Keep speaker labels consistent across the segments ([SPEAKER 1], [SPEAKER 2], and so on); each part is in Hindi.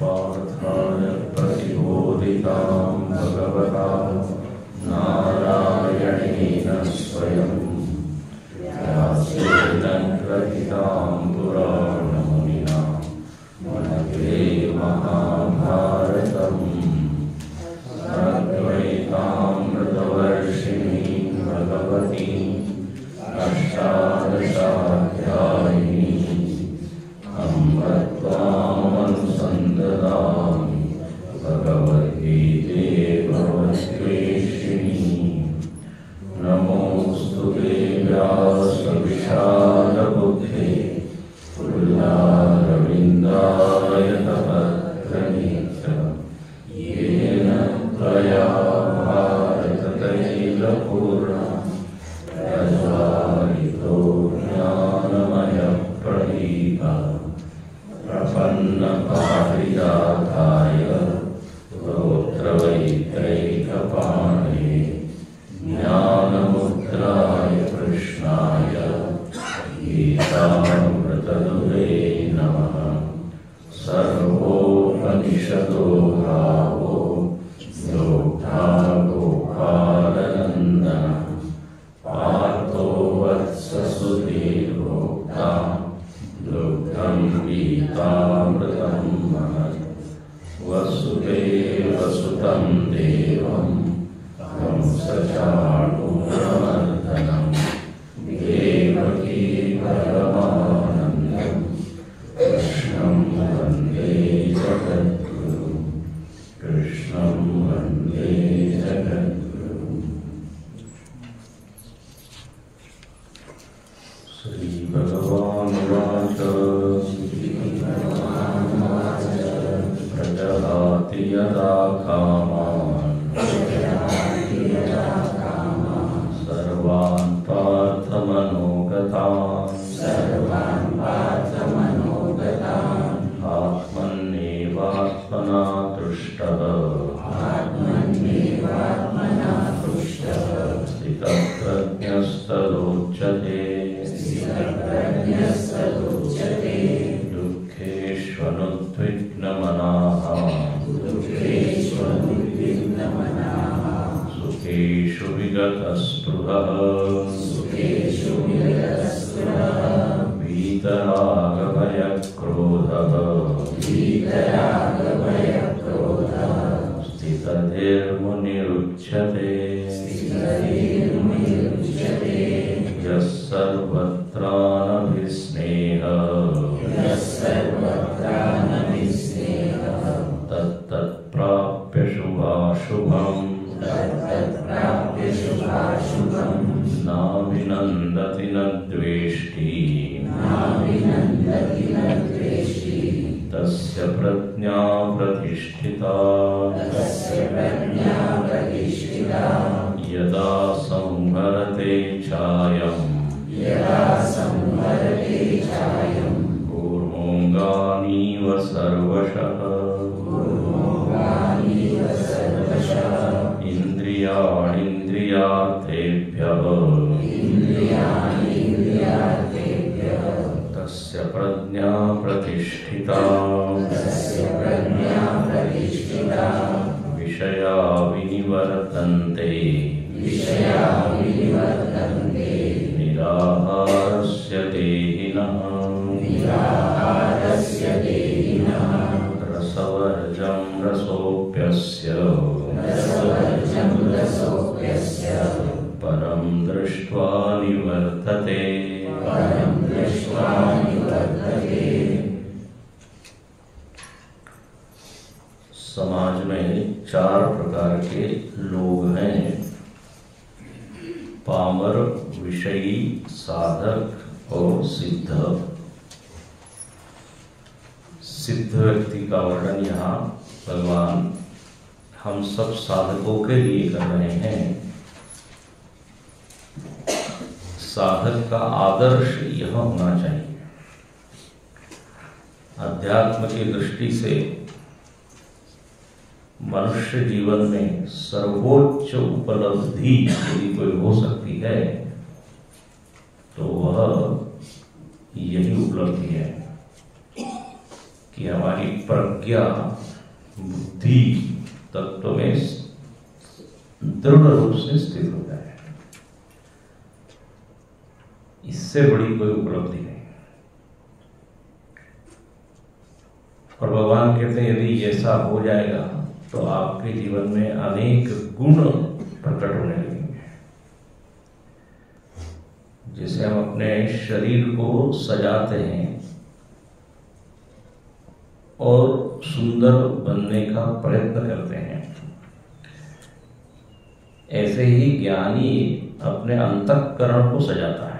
[SPEAKER 1] पार्थाय प्रतिबोधितां भगवता नारायणेन स्वयं व्यासेन ग्रथितां पुराणमुनिना मध्ये महाभारतम् अद्वैतामृतवर्षिणीं भगवतीं अष्टादशाध्यायिनीं अम्ब त्वामनुसन्दधामि भगवद्गीते भवद्वेषिणीं। नमोऽस्तुते व्यासविशालबुद्धे तुल्यारविन्दाय तपत्रनेत्र येन त्वया भारततैलपूर्णा प्रज्वालितो ज्ञानमयप्रदीपः प्रपन्नपारिजाताय स्तोत्रवैत्रैकपाणये ज्ञानमुद्राय कृष्णाय गीतामृतदुहे नमः। सर्वोपनिषदो भावो योक्ता गोपालनन्दनः पार्थो वत्ससुधीर्भोक्ता दुग्धं गीतामृतं महत्। वसुदेवसुतं देवं कंसचाणूरमर्दनं देवकी परमानन्दं कृष्णं वन्दे जगद्गुरुं कृष्णं वन्दे जगद्गुरुम्। श्री भगवान् उवाच प्रजहाति यदा कामान् सर्वान् पार्थमनोगतान् आत्मन्येवात्मना तुष्टः स्थितप्रज्ञस्तदोच्यते दुःखेष्वनुद्विग्नमनाः सुखेषु विगतस्पृहः वीतरागभयक्रोधः स्थितधीर्मुनिरुच्यते यः सर्वत्रानभिस्नेहः तत्तत्प्राप्य शुभाशुभम् नाभिनन्दति न द्वेष्टि तस्य प्रज्ञा प्रतिष्ठिता यदा संहरते चायम् कूर्मोऽङ्गानीव सर्वशः इन्द्रियाणीन्द्रियार्थेभ्यः तस्य प्रज्ञा प्रतिष्ठिता विषया विनिवर्तन्ते निराहारस्य देहिनः रसवर्जं रसोऽप्यस्य परं दृष्ट्वा निवर्तते। समाज में 4 प्रकार के लोग हैं: पामर, विषयी, साधक और सिद्ध। सिद्ध व्यक्ति का वर्णन यहाँ भगवान हम सब साधकों के लिए कर रहे हैं। साधक का आदर्श यह होना चाहिए। अध्यात्म की दृष्टि से मनुष्य जीवन में सर्वोच्च उपलब्धि यदि कोई हो सकती है तो वह यही उपलब्धि है कि कि हमारी प्रज्ञा बुद्धि तत्व में दृढ़ रूप से स्थित हो जाए। इससे बड़ी कोई उपलब्धि नहीं। और भगवान कहते हैं यदि ऐसा हो जाएगा तो आपके जीवन में अनेक गुण प्रकट होने लगेंगे। जैसे हम अपने शरीर को सजाते हैं और सुंदर बनने का प्रयत्न करते हैं, ऐसे ही ज्ञानी अपने अंतःकरण को सजाता है।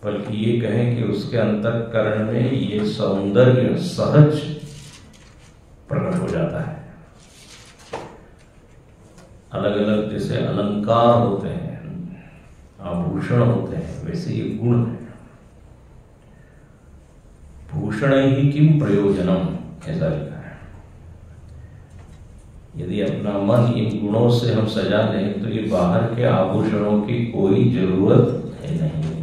[SPEAKER 1] बल्कि ये कहें कि उसके अंतःकरण में ये सौंदर्य सहज प्रकट हो जाता है। अलग अलग जैसे अलंकार होते हैं, आभूषण होते हैं, वैसे ये गुण है। भूषण ही किम प्रयोजनम, ऐसा लिखा है। यदि अपना मन इन गुणों से हम सजा लें तो ये बाहर के आभूषणों की कोई जरूरत है नहीं।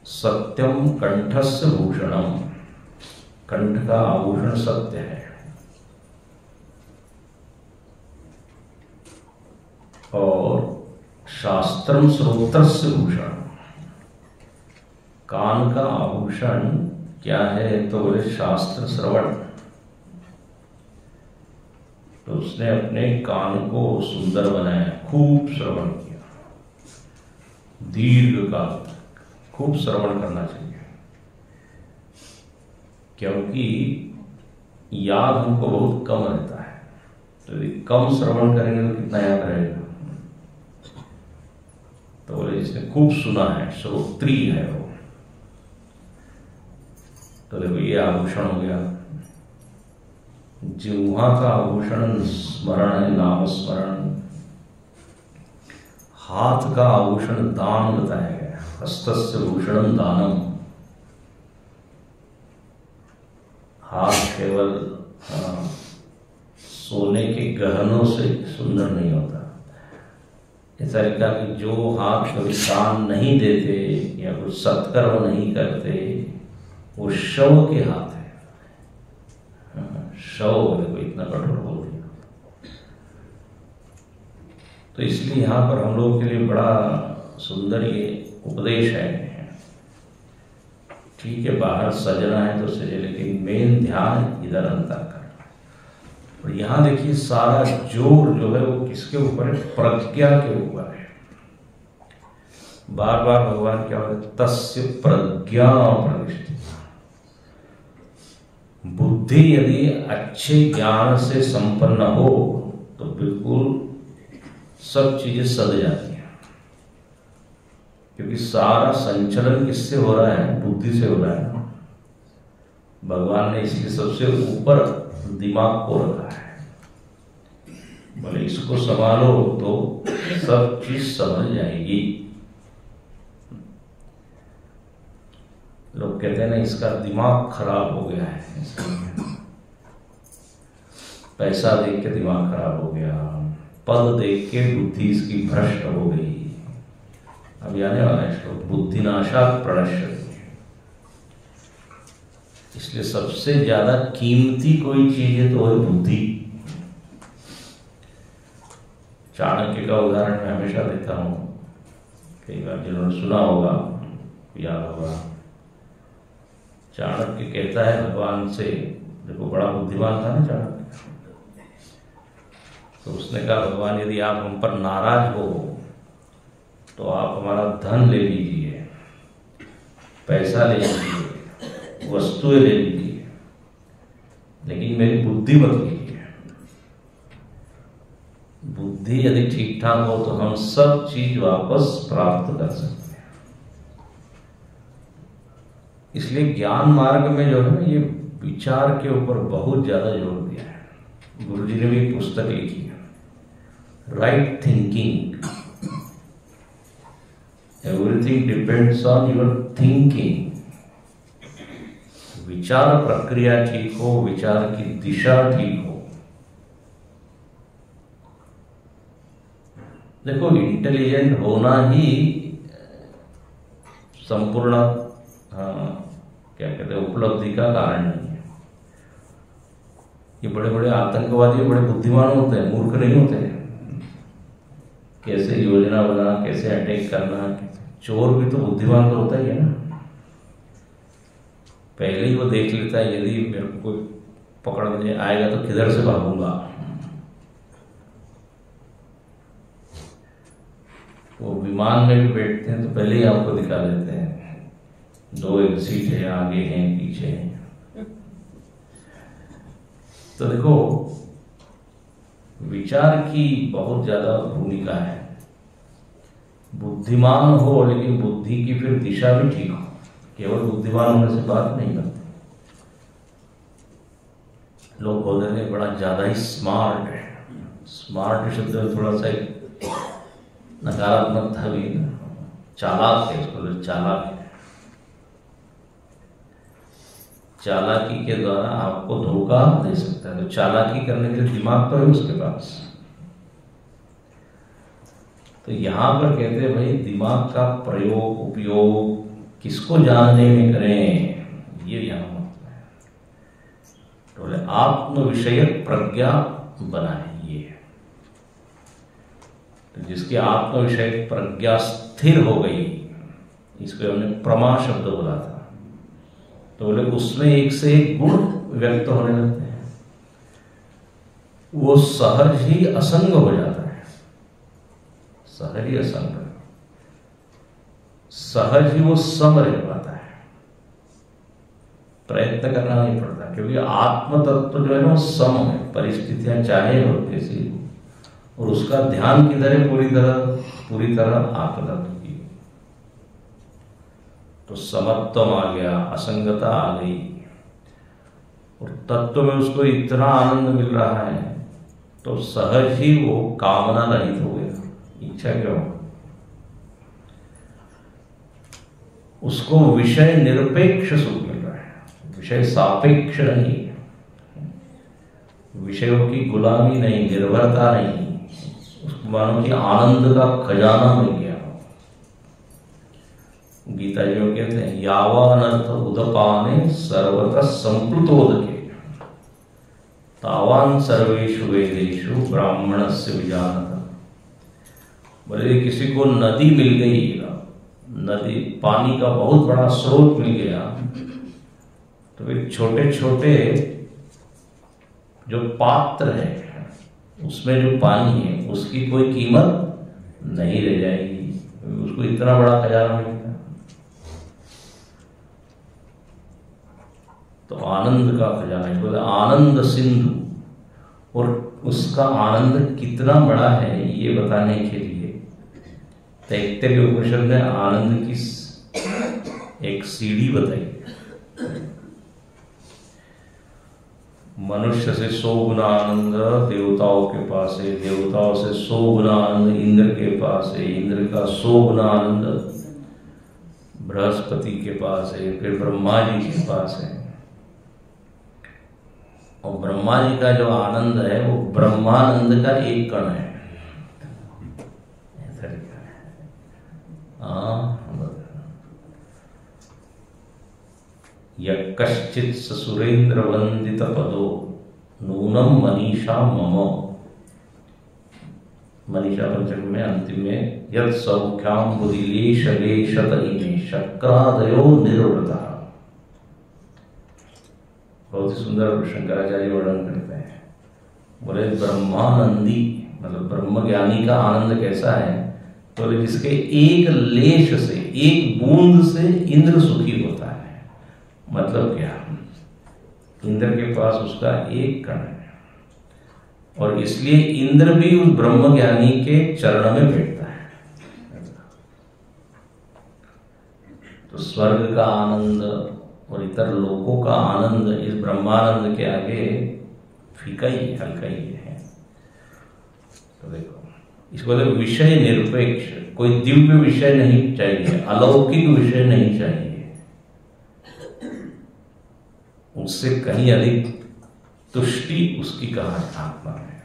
[SPEAKER 1] सत्यम कंठस्य भूषणम, कंठ का आभूषण सत्य है। और शास्त्रम श्रोत्रस्य भूषण, कान का आभूषण क्या है तो बोले शास्त्र श्रवण। तो उसने अपने कान को सुंदर बनाया, खूब श्रवण किया, दीर्घ काल तक खूब श्रवण करना चाहिए। क्योंकि याद हमको बहुत कम रहता है, तो यदि कम श्रवण करेंगे तो कितना याद रहेगा। तो बोले जिसने खूब सुना है, श्रोत्री है वो, तो देखो ये आभूषण हो गया। जिह्वा का आभूषण स्मरण है, नाम स्मरण। हाथ का आभूषण दान बताया गया, हस्तस्य भूषणम दानम। हाथ केवल सोने के गहनों से सुंदर नहीं होता। ऐसा लिखा कि जो हाथ कभी दान नहीं देते या कुछ सत्कर्म नहीं करते वो शव के हाथ है। शव देखो इतना कठोर बोल दिया। तो इसलिए यहाँ पर हम लोगों के लिए बड़ा सुंदर ये उपदेश है। ठीक है, बाहर सजना है तो सजे, लेकिन मेन ध्यान इधर अंतर करना। और यहाँ देखिए सारा जोर जो है वो किसके ऊपर है? प्रज्ञा के ऊपर है। बार बार भगवान क्या होता है? तस्य प्रज्ञा प्रतिष्ठिता। बुद्धि यदि अच्छे ज्ञान से संपन्न हो तो बिल्कुल सब चीजें सद जाती हैं। क्योंकि सारा संचलन किससे हो रहा है? बुद्धि से हो रहा है। भगवान ने इसलिए सबसे ऊपर दिमाग को रखा है। बोले इसको संभालो तो सब चीज संभल जाएगी। लोग कहते हैं ना इसका दिमाग खराब हो गया है, पैसा देख के दिमाग खराब हो गया, पद देख के बुद्धि इसकी भ्रष्ट हो गई। अब आने वाला है श्लोक, बुद्धिनाशात् प्रणश्यति। इसलिए सबसे ज्यादा कीमती कोई चीज है तो वह बुद्धि। चाणक्य का उदाहरण मैं हमेशा देता हूं, कई बार जिन्होंने सुना होगा याद होगा। चाणक्य कहता है भगवान से, देखो बड़ा बुद्धिमान था ना चाणक्य, तो उसने कहा भगवान यदि आप हम पर नाराज हो तो आप हमारा धन ले लीजिए, पैसा ले लीजिए, वस्तुएं ले लीजिए, लेकिन मेरी बुद्धि मत लीजिए। बुद्धि यदि ठीक ठाक हो तो हम सब चीज वापस प्राप्त कर सकते हैं। इसलिए ज्ञान मार्ग में जो है ना ये विचार के ऊपर बहुत ज्यादा जोर दिया है। गुरु जी ने भी पुस्तक लिखी है, right thinking. Everything depends on your thinking. विचार प्रक्रिया ठीक हो, विचार की दिशा ठीक हो। देखो इंटेलिजेंट होना ही संपूर्ण क्या कहते हैं, उपलब्धि का कारण नहीं है। ये बड़े बड़े आतंकवादी बड़े बुद्धिमान होते हैं, मूर्ख नहीं होते हैं। कैसे योजना बनाना, कैसे अटैक करना। चोर भी तो बुद्धिमान तो होता ही है ना, पहले ही वो देख लेता है यदि मेरे को कोई पकड़ने आएगा तो किधर से भागूंगा। वो विमान में भी बैठते हैं तो पहले ही आपको दिखा देते हैं, 2 एग्जिट है, आगे हैं, पीछे हैं। तो देखो, विचार की बहुत ज्यादा भूमिका है। बुद्धिमान हो लेकिन बुद्धि की फिर दिशा भी ठीक हो। केवल बुद्धिमान होने से बात नहीं बनती। लोग बोलते हैं बड़ा ज्यादा ही स्मार्ट है। स्मार्ट शब्द में थोड़ा सा नकारात्मक था भी, चालाक है, उसको चालाक है। चालाकी के द्वारा आपको धोखा दे सकता है। तो चालाकी करने के लिए दिमाग तो है उसके पास। तो यहां पर कहते हैं भाई, दिमाग का प्रयोग उपयोग किसको जानने में करें, ये यहां मतलब है। तो बोले आत्म विषयक प्रज्ञा बनाए। ये तो जिसकी आत्म विषयक प्रज्ञा स्थिर हो गई, इसको हमने प्रमा शब्द बोला था। तो बोले उसमें एक से एक गुण व्यक्त होने लगते हैं। वो सहज ही असंग हो जाता है। सहज ही असंग, सहज ही वो सम रह पाता है। प्रयत्न करना नहीं पड़ता, क्योंकि आत्म तत्व जो है ना वो सम है। परिस्थितियां चाहे हो कैसी, और उसका ध्यान किधर है, पूरी तरह आत्म तत्व की। तो समत्व आ गया, असंगता आ गई, और तत्व में उसको इतना आनंद मिल रहा है, तो सहज ही वो कामना रहित हो गया। इच्छा क्यों? उसको विषय निरपेक्ष सुख मिल रहा है, विषय सापेक्ष नहीं, विषयों की गुलामी नहीं, निर्भरता नहीं। उसको मानो कि आनंद का खजाना मिल गया। गीता जी में कहते हैं, यावानर्थ उदपाने सर्वतः संप्लुतोदके तावान सर्वेषु वेदेषु ब्राह्मणस्य विजानता। बोले किसी को नदी मिल गई, नदी पानी का बहुत बड़ा स्रोत मिल गया, तो एक छोटे छोटे जो पात्र है उसमें जो पानी है उसकी कोई कीमत नहीं रह जाएगी, उसको इतना बड़ा खजाना मिल गया। तो आनंद का खजाना, इसको आनंद सिंधु। और उसका आनंद कितना बड़ा है ये बताने के लिए तैत्तिरीय उपनिषद ने आनंद की एक सीढ़ी बताई। मनुष्य से 100 गुना आनंद देवताओं के पास है, देवताओं से 100 गुना आनंद इंद्र के पास है, इंद्र का 100 गुना आनंद बृहस्पति के पास है, फिर ब्रह्मा जी के पास है। और ब्रह्मा जी का जो आनंद है वो ब्रह्मानंद का एक कण है। यश्चित् सुरेंद्र वंदित पदो नूनम मनीषा मम। मनीषा पंचक में अंतिम में यत् सौख्याम बुधिलेश लेशत इमे शक्रादयो निर्वृता। बहुत ही सुंदर शंकराचार्य वर्णन करते हैं। बोले ब्रह्मानंदी मतलब ब्रह्म ज्ञानी का आनंद कैसा है, तो जिसके एक लेश से, एक बूंद से इंद्र सुखी होता है। मतलब क्या, इंद्र के पास उसका एक कण है, और इसलिए इंद्र भी उस ब्रह्म ज्ञानी के चरण में बैठता है। तो स्वर्ग का आनंद और इतर लोकों का आनंद इस ब्रह्मानंद के आगे फीका ही, हल्का ही है। तो देखो, इसको विषय निरपेक्ष, कोई दिव्य विषय नहीं चाहिए, अलौकिक विषय नहीं चाहिए, उससे कहीं अधिक तुष्टि उसकी कहाँ आत्मा है।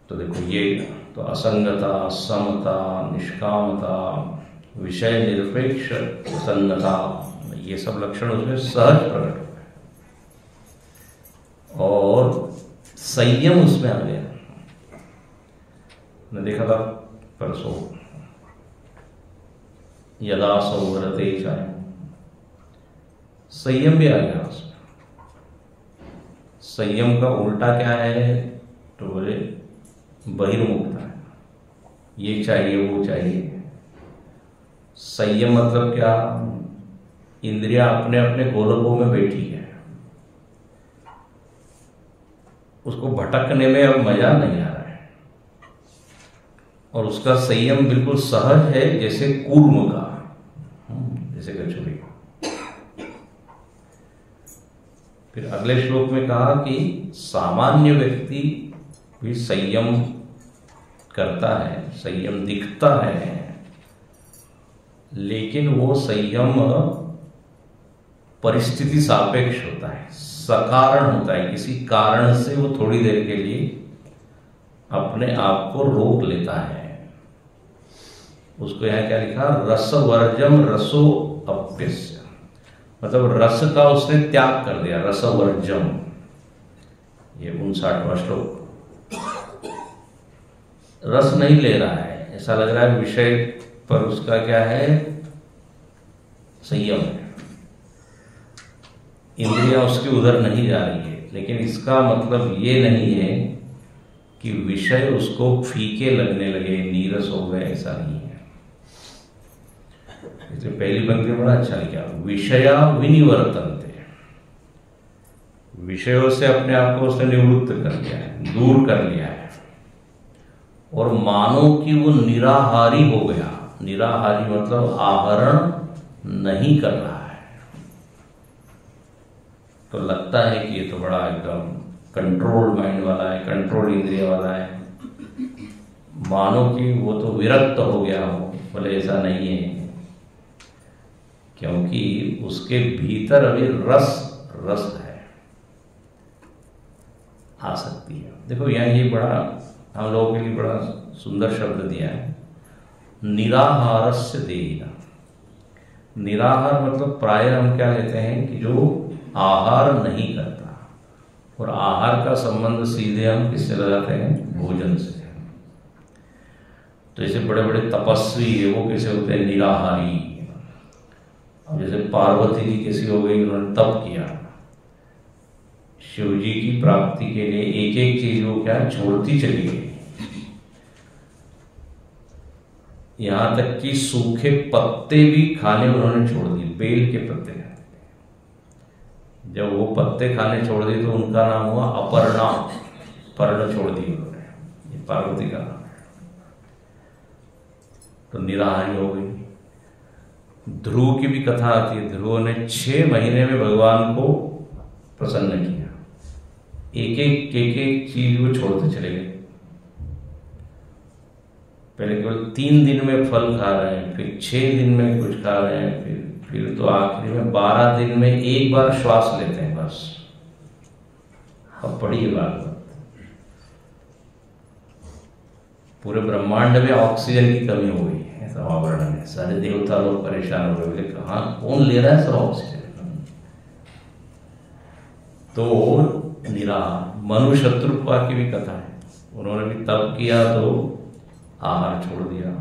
[SPEAKER 1] तो देखो, ये तो असंगता, समता, निष्कामता, विषय निरपेक्ष प्रसन्नता, ये सब लक्षण उसमें सहज प्रकट हो गए और संयम उसमें आ गया। मैं देखा था परसों, यदा सौव्रते चाहे, संयम भी आ गया उसमें। संयम का उल्टा क्या है तो बोले बहिर्मुखता है, ये चाहिए वो चाहिए। संयम मतलब क्या, इंद्रियां अपने अपने गोलकों में बैठी है, उसको भटकने में अब मजा नहीं आ रहा है, और उसका संयम बिल्कुल सहज है, जैसे कूर्म का, जैसे कछुए। फिर अगले श्लोक में कहा कि सामान्य व्यक्ति भी संयम करता है, संयम दिखता है, लेकिन वो संयम परिस्थिति सापेक्ष होता है, सकारण होता है। किसी कारण से वो थोड़ी देर के लिए अपने आप को रोक लेता है। उसको यहां क्या लिखा, रसवर्जम रसो अप्यस्य, मतलब रस का उसने त्याग कर दिया, रसवर्जम। ये 59वां श्लोक। रस नहीं ले रहा है, ऐसा लग रहा है विषय पर उसका क्या है, संयम है, इंद्रियां उसकी उधर नहीं जा रही है। लेकिन इसका मतलब ये नहीं है कि विषय उसको फीके लगने लगे, नीरस हो गए, ऐसा नहीं है। इसलिए पहली पंक्ति बड़ा अच्छा लिखा, विषया विनिवर्तन्ते, विषयों से अपने आप को उसने निवृत्त कर लिया है, दूर कर लिया है, और मानो कि वो निराहारी हो गया। निराहारी मतलब आहरण नहीं कर रहा है। तो लगता है कि ये तो बड़ा एकदम कंट्रोल माइंड वाला है, कंट्रोल इंद्रिय वाला है, मानो कि वो तो विरक्त हो गया हो। बोले ऐसा नहीं है, क्योंकि उसके भीतर अभी रस है, आ सकती है। देखो यहाँ ये बड़ा हम लोगों के लिए बड़ा सुंदर शब्द दिया है, निराहारस्य देहिना। निराहार मतलब प्राय हम क्या लेते हैं कि जो आहार नहीं करता, और आहार का संबंध सीधे हम किससे लगाते हैं, भोजन से। तो जैसे बड़े बड़े तपस्वी है वो कैसे होते हैं, निराहारी। अब जैसे पार्वती जी कैसी हो गई, उन्होंने तप किया शिव जी की प्राप्ति के लिए, एक एक चीज वो क्या छोड़ती चली गई, यहां तक कि सूखे पत्ते भी खाने उन्होंने छोड़ दिए, बेल के पत्ते। जब वो पत्ते खाने छोड़ दिए तो उनका नाम हुआ अपर्णा, पर्ण छोड़ दी उन्होंने, ये पार्वती का नाम है। तो निराहारी हो गई। ध्रुव की भी कथा आती है, ध्रुव ने 6 महीने में भगवान को प्रसन्न किया, एक एक चीज वो छोड़ते चले गए। पहले केवल 3 दिन में फल खा रहे हैं, फिर 6 दिन में कुछ खा रहे हैं, फिर तो आखिरी में 12 दिन में एक बार श्वास लेते हैं बस। अब पढ़िए बात, पूरे ब्रह्मांड में ऑक्सीजन की कमी हो गई है, ऐसा वर्णन है। सारे देवता लोग परेशान हो गए, कहाँ कौन ले रहा है सब ऑक्सीजन। तो निराहार। मनु शत्रुपा की भी कथा है, उन्होंने भी तप किया तो आहार छोड़ दिया।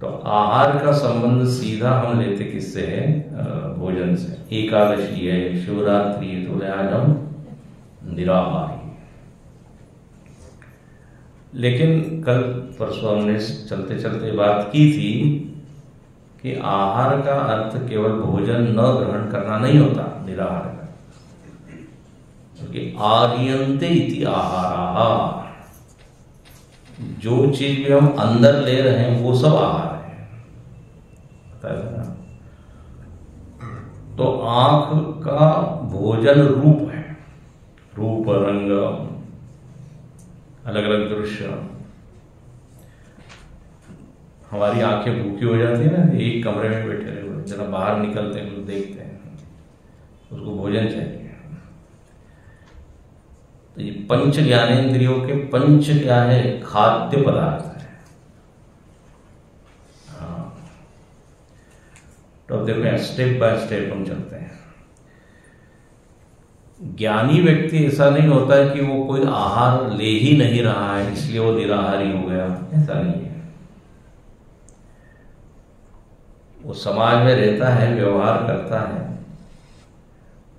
[SPEAKER 1] तो आहार का संबंध सीधा हम लेते किससे है, भोजन से। एकादशी है, शिवरात्रि है, तो आज हम निराहारी। लेकिन कल परसों हमने चलते चलते बात की थी कि आहार का अर्थ केवल भोजन न ग्रहण करना नहीं होता, निराहार का, क्योंकि आर्यन्ते इति आहाराः, जो चीज भी हम अंदर ले रहे हैं वो सब आहार है, बताया ना। तो आंख का भोजन रूप है, रूप रंग, अलग अलग दृश्य। हमारी आंखें भूखी हो जाती है ना, एक कमरे में बैठे रहे, जरा बाहर निकलते हैं कुछ देखते हैं, उसको भोजन चाहिए। तो ये पंच ज्ञानेंद्रियों के पंच क्या है, खाद्य पदार्थ है। तो अब देखो स्टेप बाय स्टेप हम चलते हैं। ज्ञानी व्यक्ति ऐसा नहीं होता है कि वो कोई आहार ले ही नहीं रहा है इसलिए वो निराहारी हो गया, ऐसा नहीं है। वो समाज में रहता है, व्यवहार करता है,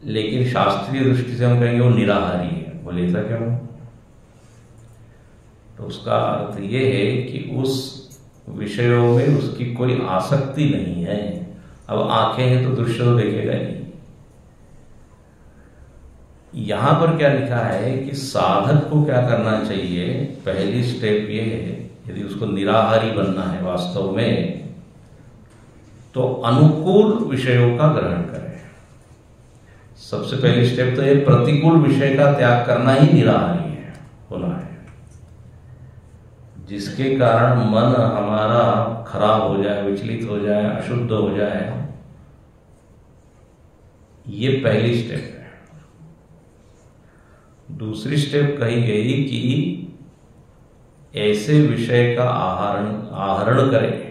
[SPEAKER 1] लेकिन शास्त्रीय दृष्टि से हम कहेंगे वो निराहारी है। बोले ऐसा क्यों? तो उसका अर्थ ये है कि उस विषयों में उसकी कोई आसक्ति नहीं है। अब आंखें हैं तो दृश्य तो देखेगा ही। यहां पर क्या लिखा है कि साधक को क्या करना चाहिए? पहली स्टेप ये है, यदि उसको निराहारी बनना है वास्तव में, तो अनुकूल विषयों का ग्रहण करें। सबसे पहली स्टेप तो ये प्रतिकूल विषय का त्याग करना ही निराहारी है, होना है, जिसके कारण मन हमारा खराब हो जाए, विचलित हो जाए, अशुद्ध हो जाए। ये पहली स्टेप है। दूसरी स्टेप कही गई कि ऐसे विषय का आहरण करें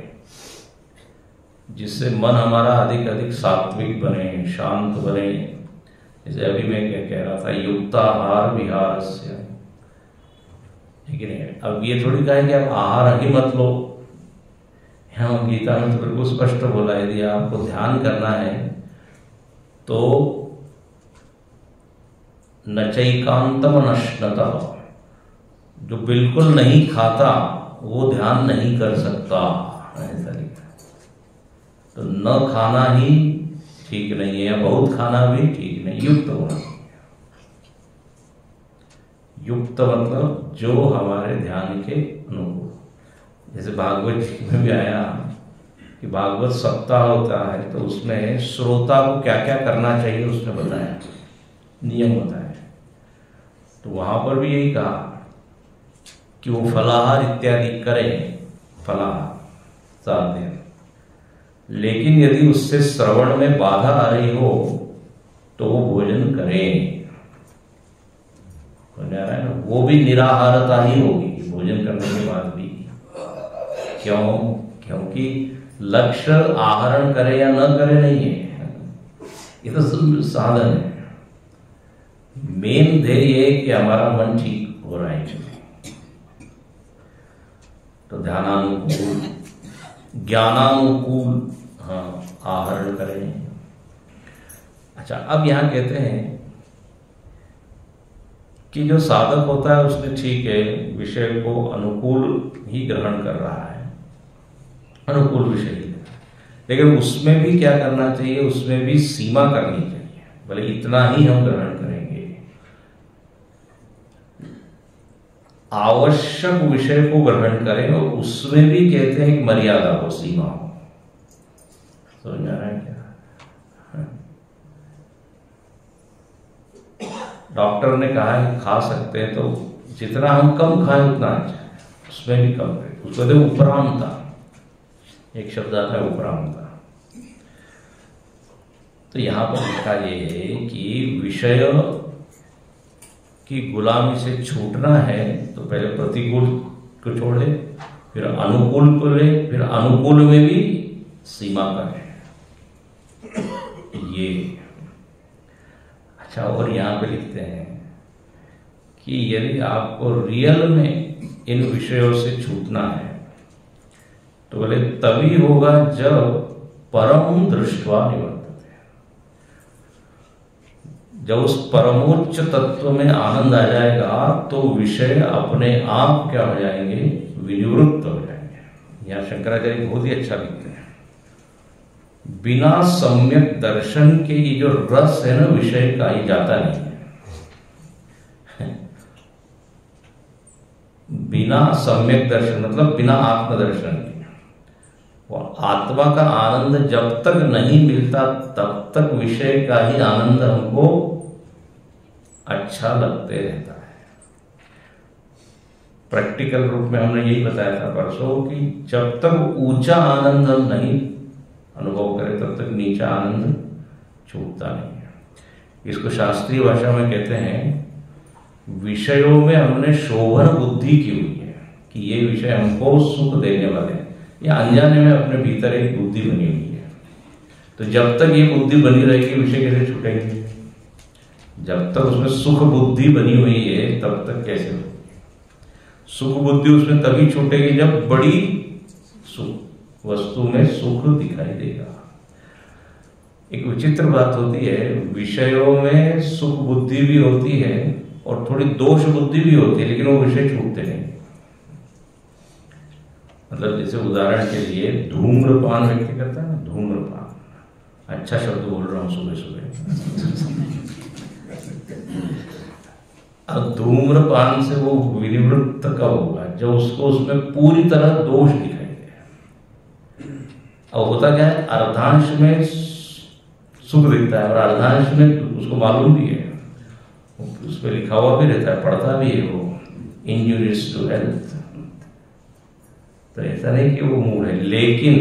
[SPEAKER 1] जिससे मन हमारा अधिक अधिक सात्विक बने, शांत बने। जैसे अभी मैं क्या कह रहा था, युक्ताहार विहारस्य। लेकिन अब ये थोड़ी कहा है कि आप आहार ही मत लो। यहाँ गीता में तो बिल्कुल स्पष्ट बोला है, यदि आपको ध्यान करना है तो नचैकांतम नश्नतः, जो बिल्कुल नहीं खाता वो ध्यान नहीं कर सकता, ऐसा लिखा। तो न खाना ही ठीक नहीं है, या बहुत खाना भी ठीक नहीं, युक्त होना। युक्त मतलब जो हमारे ध्यान के अनुकूल। जैसे भागवत जी में भी आया कि भागवत सप्ताह होता है तो उसमें श्रोता को क्या क्या करना चाहिए उसने बताया, नियम बताया। तो वहां पर भी यही कहा कि वो फलाहार इत्यादि करें, फलाहार 7 दिन, लेकिन यदि उससे श्रवण में बाधा आ रही हो तो वो भोजन करें। समझ आ रहा है ना? वो भी निराहारता ही होगी भोजन करने के बाद भी। क्यों? क्योंकि लक्ष्य आहरण करे या न करे नहीं है, ये तो साधन है। मेन ध्येय ये कि हमारा मन ठीक हो रहा है। तो ध्यानानुकूल, ज्ञानानुकूल आहरण करें। अच्छा, अब यहां कहते हैं कि जो साधक होता है उसने ठीक है विषय को अनुकूल ही ग्रहण कर रहा है, अनुकूल विषय ही, लेकिन उसमें भी क्या करना चाहिए? उसमें भी सीमा करनी चाहिए। भले इतना ही हम ग्रहण करेंगे, आवश्यक विषय को ग्रहण करें, और उसमें भी कहते हैं कि मर्यादा हो, सीमा हो। समझ आ रहा है क्या? डॉक्टर ने कहा है कि खा सकते हैं, तो जितना हम कम खाएं उतना अच्छा है, उसमें भी कम है। उसको तो उपरामता, एक शब्द आता है उपरामता। तो यहां पर लिखा यह है कि विषय की गुलामी से छूटना है तो पहले प्रतिकूल को छोड़े, फिर अनुकूल को ले, फिर अनुकूल में भी सीमा करें। ये अच्छा। और यहां पे लिखते हैं कि यदि आपको रियल में इन विषयों से छूटना है तो बोले तभी होगा जब परम दृष्टवा निवर्तते, जब उस परमोच्च तत्व में आनंद आ जाएगा तो विषय अपने आप क्या हो जाएंगे? विनिवृत्त हो जाएंगे। यहां शंकराचार्य बहुत ही अच्छा लिखते हैं, बिना सम्यक दर्शन के ये जो रस है ना विषय का, ही जाता नहीं है। बिना सम्यक दर्शन मतलब बिना आत्मदर्शन के, वो आत्मा का आनंद जब तक नहीं मिलता तब तक विषय का ही आनंद हमको अच्छा लगते रहता है। प्रैक्टिकल रूप में हमने यही बताया था परसों कि जब तक ऊंचा आनंद हम नहीं अनुभव करें तब तक नीचा आनंद छूटता नहीं है। इसको शास्त्रीय भाषा में कहते हैं विषयों में हमने शोभन बुद्धि की हुई है कि ये विषय हमको सुख देने वाले हैं, या अनजाने में अपने भीतर एक बुद्धि बनी हुई है। तो जब तक ये बुद्धि बनी रहेगी विषय कैसे छूटेंगे? जब तक उसमें सुख बुद्धि बनी हुई है तब तक कैसे हो? सुख बुद्धि उसमें तभी छूटेगी जब बड़ी सुख वस्तु में सुख दिखाई देगा। एक विचित्र बात होती है, विषयों में सुख बुद्धि भी होती है और थोड़ी दोष बुद्धि भी होती है, लेकिन वो विषय छूटते नहीं। मतलब जैसे उदाहरण के लिए धूम्रपान व्यक्ति करता है ना, धूम्रपान, अच्छा शब्द बोल रहा हूं सुबह सुबह। अब धूम्रपान से वो विनिवृत्त कब होगा? जब उसको उसमें पूरी तरह दोष दिखाई दे। अब होता क्या है, अर्धांश में सुख दिखता है और अर्धांश में उसको मालूम भी है, उस पर लिखा हुआ भी रहता है, पढ़ता भी है वो, इंजुरियस टू हेल्थ। तो ऐसा नहीं कि वो मूड है, लेकिन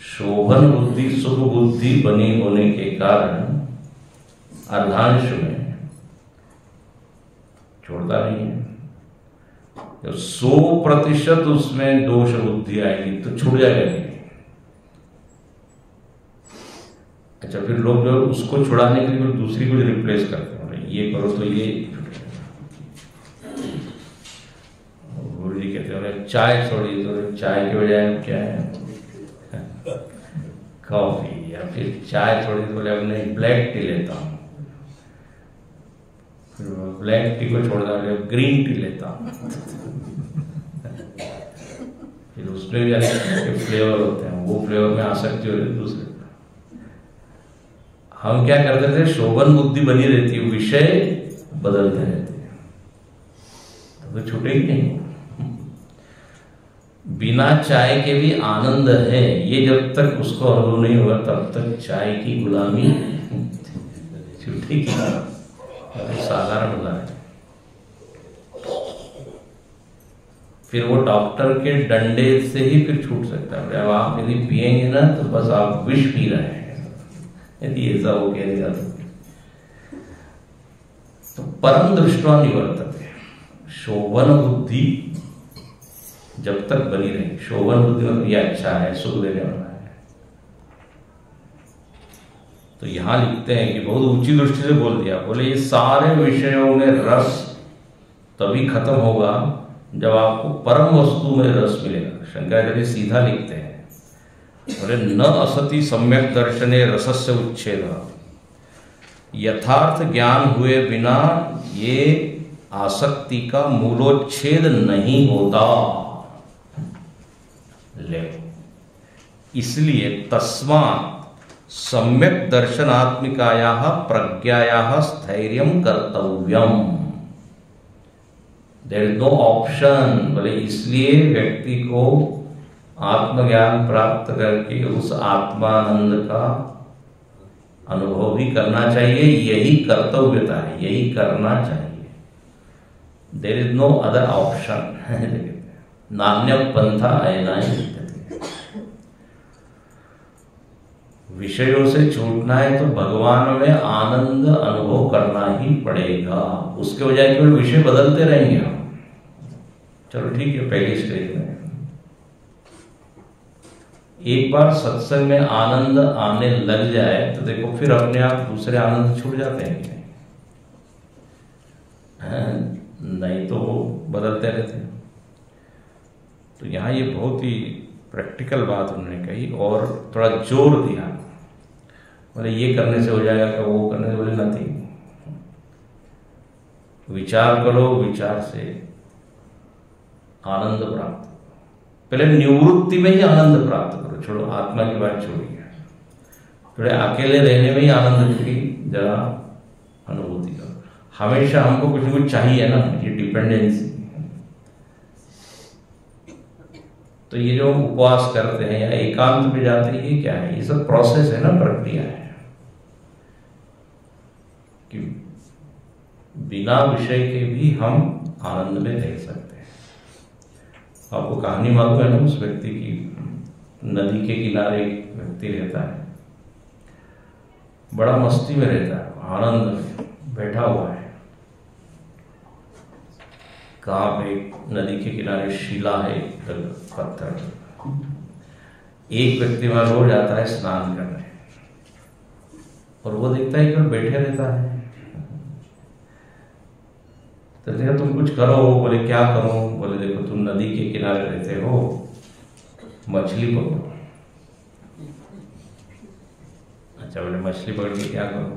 [SPEAKER 1] शोभन बुद्धि सुख बुद्धि बनी होने के कारण अर्धांश में छोड़ता नहीं है। जब 100% उसमें दोष बुद्धि आएगी तो छूट जाएगा नहीं। अच्छा, फिर लोग जो उसको छुड़ाने के लिए दूसरी को रिप्लेस करते हैं, ये करो तो ये। गुरु जी कहते हैं चाय छोड़ी, तो चाय के बजाय क्या है, कॉफी, या फिर चाय छोड़ी तो बोले अब नहीं ब्लैक टी लेता हूँ, फिर ब्लैक टी को छोड़ दिया ग्रीन टी लेता हूँ। फिर उसमें भी अलग फ्लेवर होते हैं, वो फ्लेवर में आसक्ति हो रही है दूसरे। हम क्या करते थे, शोभन बुद्धि बनी रहती है, विषय बदलते रहते हैं, तो छूटेगी नहीं। बिना चाय के भी आनंद है, ये जब तक उसको अनुभव नहीं होगा तब तक चाय की गुलामी छूटेगी। साधारण उदाहरण, फिर वो डॉक्टर के डंडे से ही फिर छूट सकता है। अब आप यदि पिएंगे ना तो बस आप विष पी रहे हैं, यदि ऐसा वो कह देगा तो परम दृष्टवा निवर्तते। शोभन बुद्धि जब तक बनी रही, शोभन बुद्धि मतलब ये अच्छा है, सुख देने वाला है, तो यहां लिखते हैं कि बहुत ऊंची दृष्टि से बोल दिया, बोले ये सारे विषयों में रस तभी खत्म होगा जब आपको परम वस्तु में रस मिलेगा। शंकराचार्य सीधा लिखते हैं, बोले न असति सम्यक दर्शने रसस्य उच्छेद, यथार्थ ज्ञान हुए बिना ये आसक्ति का मूलोच्छेद नहीं होता। ले इसलिए तस्मात् सम्यक दर्शनात्मिकायाः प्रज्ञायाः स्थैर्यं कर्तव्यम। There is no option. बोले इसलिए व्यक्ति को आत्मज्ञान प्राप्त करके उस आत्मानंद का अनुभव भी करना चाहिए, यही कर्तव्यता है, यही करना चाहिए। There is no other option. नान्य पंथा अयनाय। विषयों से छूटना है तो भगवान में आनंद अनुभव करना ही पड़ेगा, उसके बजाय केवल विषय बदलते रहेंगे हम। चलो ठीक है, पहली स्टेज में एक बार सत्संग में आनंद आने लग जाए तो देखो फिर अपने आप दूसरे आनंद छूट जाते हैं कि नहीं तो वो बदलते रहते हैं। तो यहाँ ये बहुत ही प्रैक्टिकल बात उन्होंने कही और थोड़ा जोर दिया। बोले ये करने से हो जाएगा क्या, वो करने से, बोले नथिंग। विचार करो, विचार से आनंद प्राप्त, पहले निवृत्ति में ही आनंद प्राप्त करो, छोड़ो आत्मा की बात छोड़िए, थोड़े अकेले रहने में ही आनंद की जरा अनुभूति करो। हमेशा हमको कुछ न कुछ चाहिए ना, ये डिपेंडेंसी। तो ये जो उपवास करते हैं या एकांत में जाते हैं, ये क्या है, ये सब प्रोसेस है ना, प्रक्रिया है कि बिना विषय के भी हम आनंद में रह सकते हैं। आपको कहानी मालूम है ना उस व्यक्ति की, नदी के किनारे एक व्यक्ति रहता है, बड़ा मस्ती में रहता है, आनंद में बैठा हुआ है। कहाँ पे नदी के किनारे शिला है, पत्थर, एक व्यक्ति वहां रोज आता है स्नान करने, और वो देखता है कि वो बैठे रहता है। तो देखा तुम कुछ करो। बोले क्या करो? बोले देखो तुम नदी के किनारे रहते हो, मछली पकड़ो। अच्छा, बोले मछली पकड़ के क्या करो?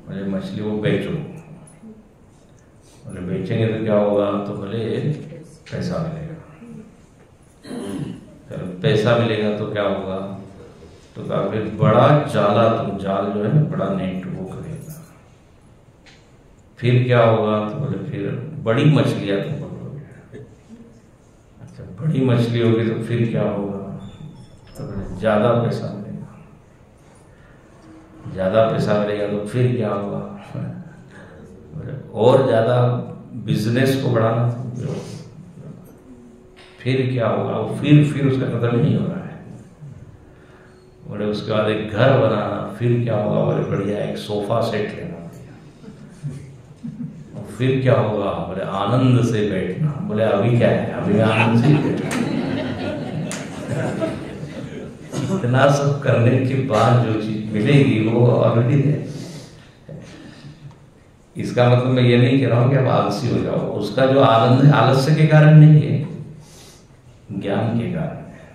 [SPEAKER 1] बोले मछली वो बेचो। बोले बेचेंगे तो क्या होगा? तो बोले पैसा मिलेगा। फिर पैसा मिलेगा तो क्या होगा? तो कहा फिर बड़ा जाला, तुम जाल जो है ना, बड़ा नेट वो करेगा। फिर क्या होगा? तो बोले फिर बड़ी मछलियां तुम पकड़ोगे। अच्छा, बड़ी मछली होगी तो फिर क्या होगा? तो बोले ज्यादा पैसा मिलेगा। ज्यादा पैसा मिलेगा तो फिर क्या होगा? और ज्यादा बिजनेस को बढ़ाना, फिर क्या होगा? फिर उसका खत्म नहीं हो रहा है। बोले उसके बाद एक घर बनाना, फिर क्या होगा? बोले बढ़िया एक सोफा सेट लेना। और फिर क्या होगा? बोले आनंद से बैठना। बोले अभी क्या है? अभी आनंद से बैठना। इतना सब करने के बाद जो चीज मिलेगी वो ऑलरेडी है। इसका मतलब मैं ये नहीं कह रहा हूं कि आप आलसी हो जाओ। उसका जो आनंद है आलस्य के कारण नहीं है, ज्ञान के कारण है।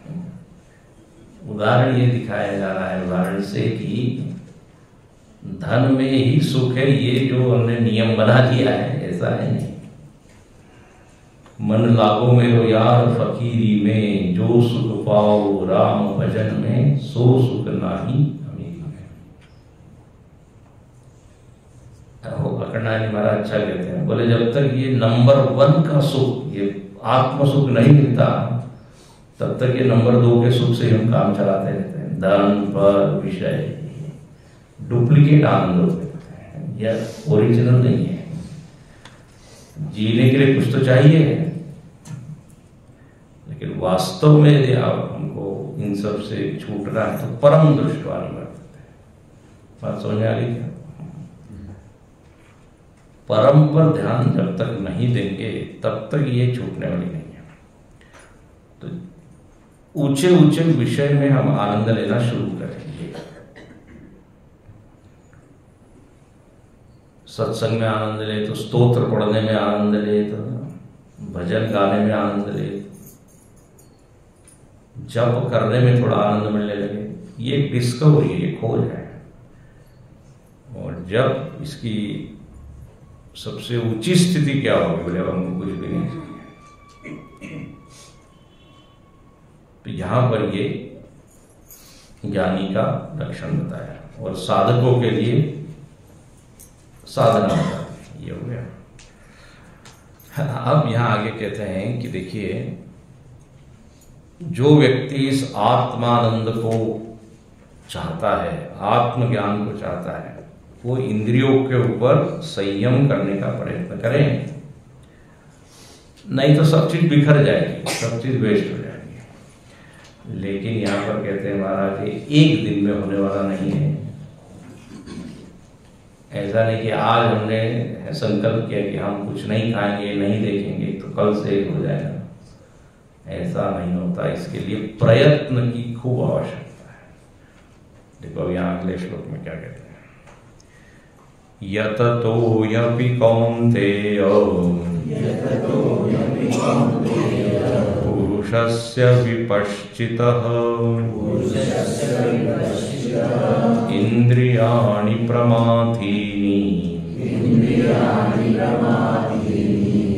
[SPEAKER 1] उदाहरण ये दिखाया जा रहा है उदाहरण से कि धन में ही सुख है, ये जो हमने नियम बना दिया है ऐसा है नहीं। मन लागो में हो यार फकीरी में, जो सुख पाओ राम भजन में, सो सुख नाही अमीरी में। अकरणानी महाराज अच्छा कहते हैं, बोले जब तक ये नंबर 1 का सुख, ये आत्म सुख नहीं मिलता, तब तक ये नंबर 2 के सुख से हम काम चलाते रहते हैं। धन पर विषय डुप्लीकेट आनंद होते हैं, यह ओरिजिनल नहीं है। जीने के लिए कुछ तो चाहिए, लेकिन वास्तव में यदि आप हमको इन सब से छूटना है तो परम दृष्टवा निवर्तते हैं। बात समझ आ रही है? परम पर ध्यान जब तक नहीं देंगे तब तक ये छूटने वाली नहीं है। तो ऊंचे ऊंचे विषय में हम आनंद लेना शुरू करेंगे। सत्संग में आनंद ले तो स्तोत्र पढ़ने में आनंद ले, तो भजन गाने में आनंद ले, जप करने में थोड़ा आनंद मिलने लगे। ये डिस्कवरी है, ये खोज है। और जब इसकी सबसे ऊंची स्थिति क्या होगी? बोले हमको कुछ भी नहीं चाहिए। तो यहां पर ये ज्ञानी का लक्षण बताया, और साधकों के लिए साधना बताते, ये हो गया। अब यहां आगे कहते हैं कि देखिए, जो व्यक्ति इस आत्मानंद को चाहता है, आत्मज्ञान को चाहता है, वो इंद्रियों के ऊपर संयम करने का प्रयत्न करें, नहीं तो सब चीज बिखर जाएगी, सब चीज वेस्ट हो जाएगी। लेकिन यहां पर कहते हैं महाराज, ये एक दिन में होने वाला नहीं है। ऐसा नहीं कि आज हमने संकल्प किया कि हम कुछ नहीं खाएंगे, नहीं देखेंगे, तो कल से हो जाएगा। ऐसा नहीं होता। इसके लिए प्रयत्न की खूब आवश्यकता है। देखो यहाँ अगले श्लोक में क्या कहते हैं, यततो यपि कौन्तेय पुरुषस्य विपश्चितः इंद्रियाणि प्रमाथीनि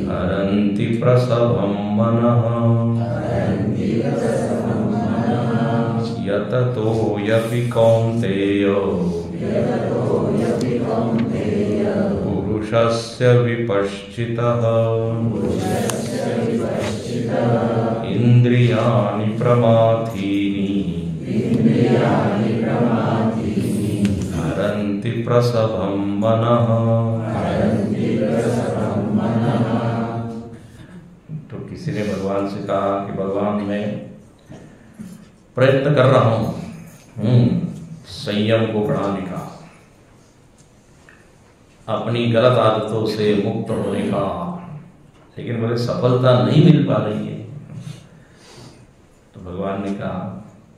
[SPEAKER 1] हरन्ति प्रसभं मनः। यततो यपि कौन्तेय पुरुषस्य विपश्चितः इंद्रियाणि प्रमाथीनि हरन्ति प्रसभं मनः। तो किसी ने भगवान से कहा कि भगवान मैं प्रयत्न कर रहा हूं संयम को बढ़ाने का, अपनी गलत आदतों से मुक्त होने का, लेकिन मुझे सफलता नहीं मिल पा रही है। तो भगवान ने कहा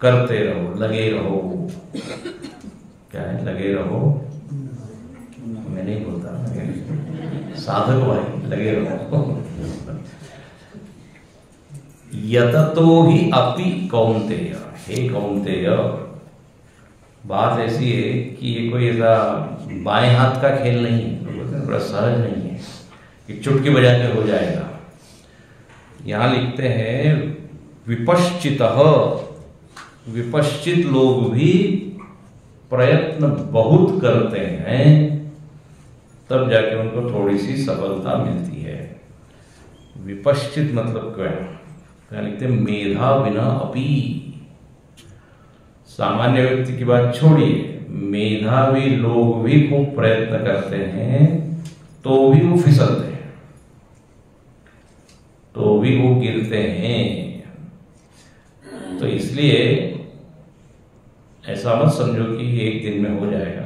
[SPEAKER 1] करते रहो, लगे रहो। क्या है लगे रहो? मैं नहीं बोलता, साधक भाई लगे रहो। यततो ही अपि कौन्तेय, हे कौन्तेय, बात ऐसी है कि ये कोई ऐसा बाएं हाथ का खेल नहीं है, थोड़ा सहज नहीं है कि चुटकी बजा के हो जाएगा। यहां लिखते हैं विपश्चितः, विपश्चित लोग भी प्रयत्न बहुत करते हैं तब जाके उनको थोड़ी सी सफलता मिलती है। विपश्चित मतलब क्या लिखते हैं? मेधा विना अपि। सामान्य व्यक्ति की बात छोड़िए, मेधावी लोग भी खूब प्रयत्न करते हैं तो भी वो फिसलते हैं, तो भी वो गिरते हैं। तो इसलिए ऐसा मत समझो कि एक दिन में हो जाएगा।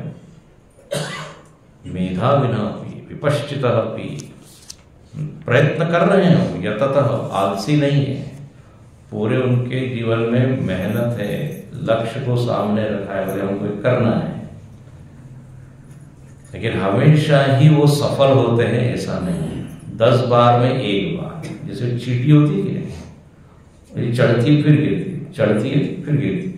[SPEAKER 1] मेधा विना अपि विपश्चितः अपि, प्रयत्न कर रहे हैं, यततः आलसी नहीं है, पूरे उनके जीवन में मेहनत है, लक्ष्य को सामने रखा है, बोले हमको करना है। लेकिन हमेशा ही वो सफल होते हैं ऐसा नहीं, 10 बार में 1 बार। जैसे चींटी होती है, ये चढ़ती फिर गिरती, चढ़ती है फिर गिरती,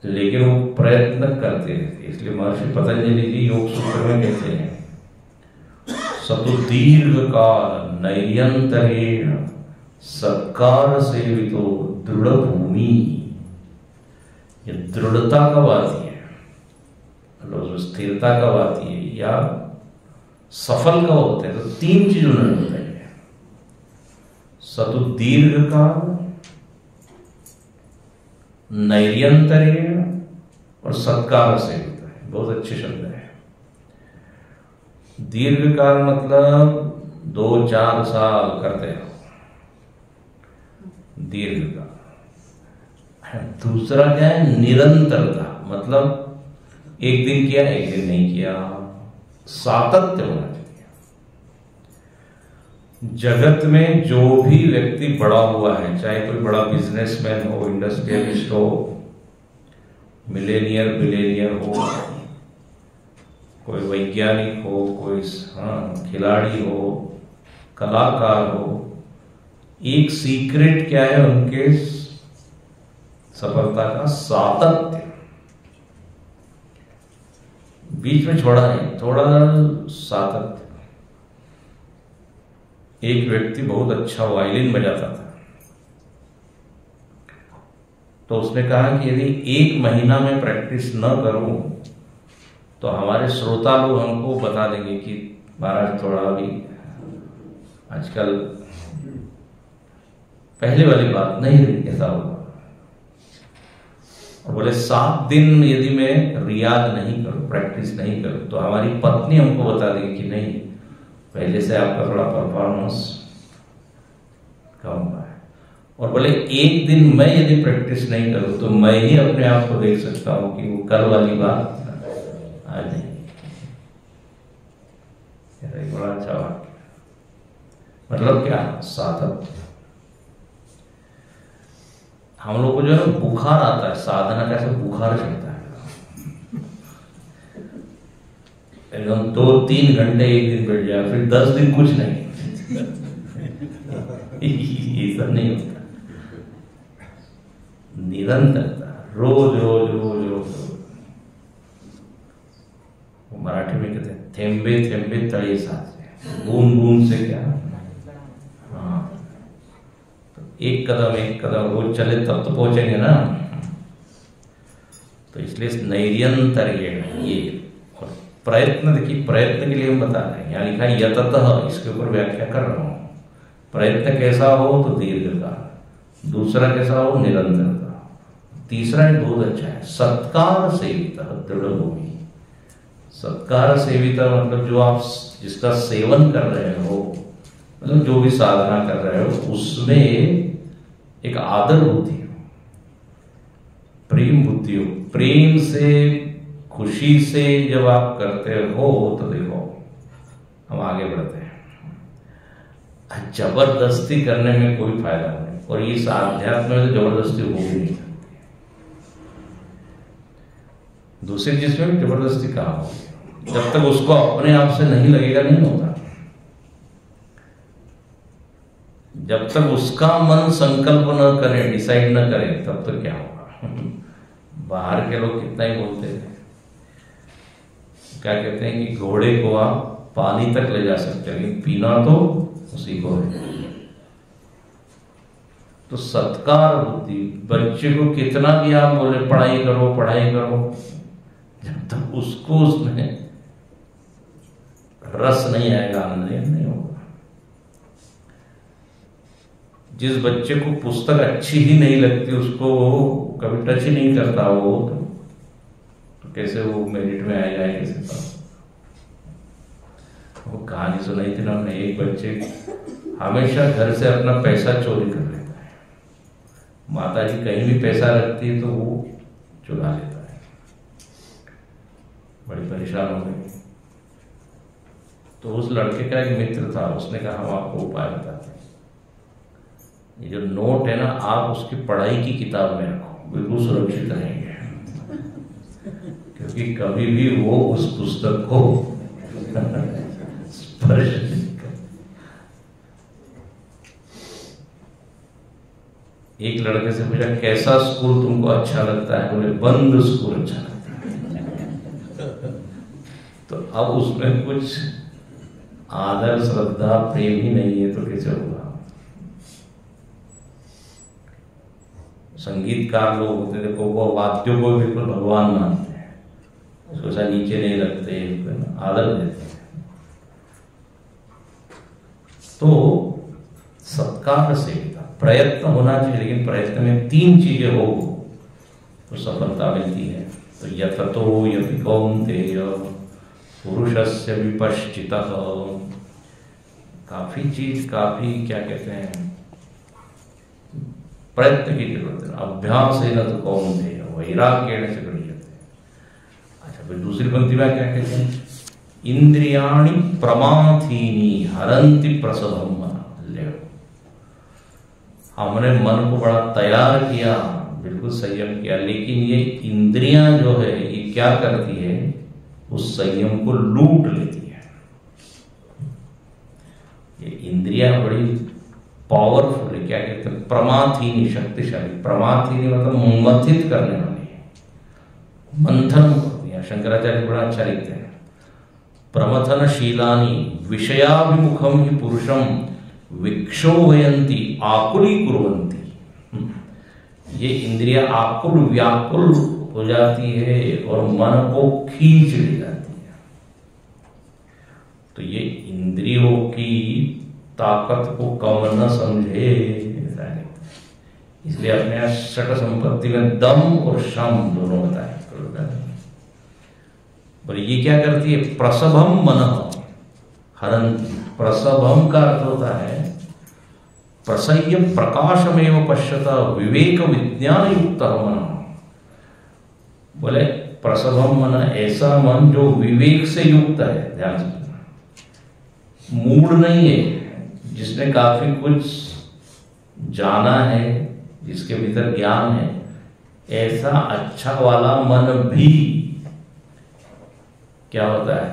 [SPEAKER 1] लेकिन वो प्रयत्न करते रहते। इसलिए महर्षि पतंजलि जी योग सूत्र में कहते हैं सतु दीर्घ काल नैयंतरेण सत्कार सेवितो दृढ़ भूमि। ये दृढ़ता कब आती है, मतलब स्थिरता कब आती है, या सफल कब होते हैं? तो 3 चीज उन्होंने बताई है। सतु दीर्घ काल, नैयंतरेण और सत्कार सेवित है। बहुत अच्छे शब्द है। दीर्घ काल मतलब 2-4 साल करते हो, दीर्घ काल। दूसरा क्या है? निरंतरता, मतलब एक दिन किया एक दिन नहीं किया, सातत्य होना चाहिए। जगत में जो भी व्यक्ति बड़ा हुआ है, चाहे कोई बड़ा बिजनेसमैन हो, इंडस्ट्रियलिस्ट हो, मिलेनियर हो, कोई वैज्ञानिक हो, कोई खिलाड़ी हो, कलाकार हो, एक सीक्रेट क्या है उनके सफलता का? सातत्य। बीच में छोड़ा नहीं, थोड़ा सातत्य। एक व्यक्ति बहुत अच्छा वायलिन बजाता था, तो उसने कहा कि यदि 1 महीना में प्रैक्टिस न करूं तो हमारे श्रोता लोग हमको बता देंगे कि महाराज थोड़ा भी आजकल पहले वाली बात नहीं रही, कैसा होगा। और बोले 7 दिन यदि मैं रियाज नहीं करूं, प्रैक्टिस नहीं करूं, तो हमारी पत्नी हमको बता देगी कि नहीं, पहले से आपका थोड़ा परफॉर्मेंस कम हुआ है। और बोले 1 दिन मैं यदि प्रैक्टिस नहीं करूं तो मैं ही अपने आप को देख सकता हूं कि वो कल वाली बात आज नहीं। बड़ा अच्छा वाक्य। मतलब क्या? साधक। हम लोग को जो है बुखार आता है, साधना कैसे बुखार चढ़ता है एकदम। 2-3 घंटे एक दिन बैठ जाए, फिर 10 दिन कुछ नहीं। ये सब नहीं होता, निरंतरता, रोज रोज रोज रोज। वो मराठी में कहते हैं थेंबे थेंबे तळे साचे, बूंद बूंद से क्या। हाँ, तो एक कदम रोज चले तब तो पहुंचेंगे ना। तो इसलिए नैयंतर ये और प्रयत्न, देखिए प्रयत्न के लिए हम बता रहे हैं, यहाँ लिखा है यततः, इसके ऊपर व्याख्या कर रहा हूं। प्रयत्न कैसा हो तो दीर्घकाल, दूसरा कैसा हो निरंतरता, तीसरा एक बहुत अच्छा है सत्कार सेविता दृढ़ भूमि। सत्कार सेविता मतलब जो आप जिसका सेवन कर रहे हो, मतलब जो भी साधना कर रहे हो उसमें एक आदर बुद्धि हो, प्रेम बुद्धि हो। प्रेम से, खुशी से जब आप करते हो तो देखो हम आगे बढ़ते हैं। जबरदस्ती करने में कोई फायदा नहीं। और इस आध्यात्म में तो जबरदस्ती हो भी नहीं सकती। दूसरी चीज में जबरदस्ती कहाँ हो, जब तक उसको अपने आप से नहीं लगेगा नहीं होता। जब तक उसका मन संकल्प न करे, डिसाइड न करे, तब तक क्या होगा। बाहर के लोग कितना ही बोलते हैं, क्या कहते हैं कि घोड़े को आप पानी तक ले जा सकते हैं लेकिन पीना तो उसी को है। तो सत्कार बुद्धि, बच्चे को कितना भी आप बोले पढ़ाई करो पढ़ाई करो, जब तक उसको उसमें रस नहीं आएगा, आनंद नहीं होगा। जिस बच्चे को पुस्तक अच्छी ही नहीं लगती, उसको कभी टच ही नहीं करता वो, तो कैसे वो मेरिट में आएगा, कैसे पता। वो कहानी सुनाई थी ना हमने, एक बच्चे हमेशा घर से अपना पैसा चोरी कर लेता है, माता जी कहीं भी पैसा रखती है तो वो चुरा लेता है। बड़ी परेशान हो गई। तो उस लड़के का एक मित्र था, उसने कहा हम आपको उपाय बताते हैं, ये जो नोट है ना, आप उसकी पढ़ाई की किताब में रखो, बिल्कुल सुरक्षित रहेंगे, क्योंकि कभी भी वो उस पुस्तक को स्पर्श नहीं कर। एक लड़के से पूछा कैसा स्कूल तुमको अच्छा लगता है, बोले बंद स्कूल अच्छा लगता है। तो अब उसमें कुछ आदर श्रद्धा प्रेम ही नहीं है तो कैसे होगा। संगीतकार लोग होते, देखो वो वाद्यों को बिल्कुल भगवान मानते हैं, उसको ऐसा नीचे नहीं रखते, आदर देते हैं। तो सत्कार से प्रयत्न होना चाहिए, लेकिन प्रयत्न में 3 चीजें हो तो सफलता मिलती है। तो यततो यदि कौन्तेय पुरुषस्य विपश्चितः, काफी क्या कहते हैं, प्रयत्न की जरूरत है। अभ्यास है न तो कौन्तेय वैराग्येण च गृह्यते। अच्छा, फिर दूसरी पंक्ति में क्या कहते हैं, इंद्रियाणि प्रमाथीनि हरन्ति प्रसभम मन। हमने मन को बड़ा तैयार किया, बिल्कुल संयम किया, लेकिन ये इंद्रियां जो है ये क्या करती है, उस संयम को लूट लेती है। ये इंद्रियां बड़ी पावरफुल है, क्या कहते हैं, प्रमाथीनी, शक्तिशाली। प्रमाथीनी मतलब मंथित करने वाली है, मंथन करती है। शंकराचार्य बड़ा अच्छा लिखते हैं, प्रमथनशीलानि विषयाभिमुखम ही पुरुषम विक्षोभयंती आकुली कुर्वन्ति। ये इंद्रियां आकुल व्याकुल हो जाती है और मन को खींच ले जाती है। तो ये इंद्रियों की ताकत को कम न समझे, इसलिए अपने षट संपत्ति में दम और शम दोनों बताए। और ये क्या करती है, प्रसभम मन हरन्ति। प्रसभम का अर्थ होता है प्रसह्य प्रकाशमेव पश्यता विवेक विज्ञान युक्त मन। बोले प्रसभम मन, ऐसा मन जो विवेक से युक्त है, ध्यान से, मूड नहीं है, जिसने काफी कुछ जाना है, जिसके भीतर ज्ञान है, ऐसा अच्छा वाला मन भी क्या होता है,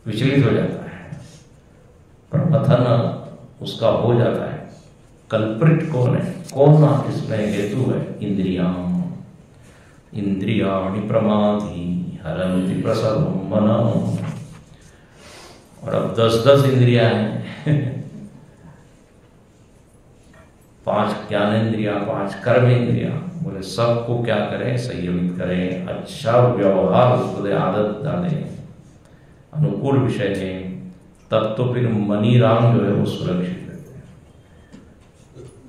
[SPEAKER 1] विचलित हो जाता है, प्रमथन उसका हो जाता है। कल्प्रिट कौन है, कौन इसमें हेतु है, इंद्रियाणि प्रमाथि हरन्ति प्रसभम मन। और अब 10-10 इंद्रियां हैं, 5 ज्ञानेंद्रियां, 5 कर्मेंद्रियां। बोले सबको क्या करें, संयमित करें, अच्छा व्यवहार उसको दे, आदत डालें, अनुकूल विषय है, तब तो फिर मनी राम जो है वो सुरक्षित रहते हैं।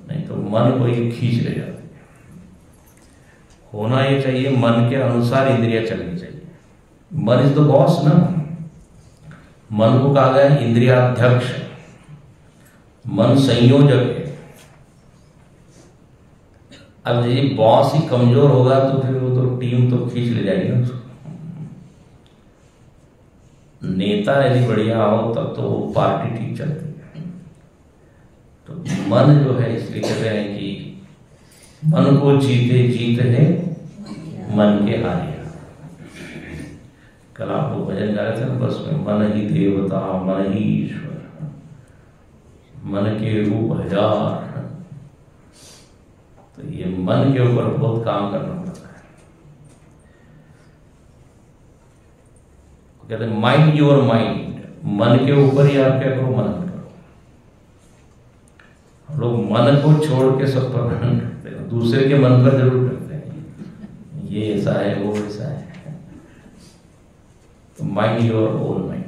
[SPEAKER 1] नहीं तो मन को ये खींच ले जाती है। होना ये चाहिए मन के अनुसार इंद्रियां चलनी चाहिए। मन इज द बॉस ना। मन को कहा गया इंद्रियाध्यक्ष, मन संयोजक है। अब ये बॉस ही कमजोर होगा तो फिर वो तो टीम तो खींच ले जाएगी ना उसको। नेता यदि बढ़िया हो तब तो पार्टी ठीक चलती है। तो मन जो है, इसलिए कहते हैं कि मन को जीते जीत है मन के हारिया। कल आप लोग भजन गा रहे थे ना बस में, मन ही देवता मन ही ईश्वर, मन के रूप हजार। तो ये मन के ऊपर बहुत काम करना पड़ता है। कहते हैं माइंड योर माइंड, मन के ऊपर ही आप क्या करो, मनन करो। हम लोग मन को छोड़ के सब पर मनन करते हैं, दूसरे के मन पर जरूर करते हैं, ये ऐसा है वो ऐसा है। तो माइंड योर ओन माइंड।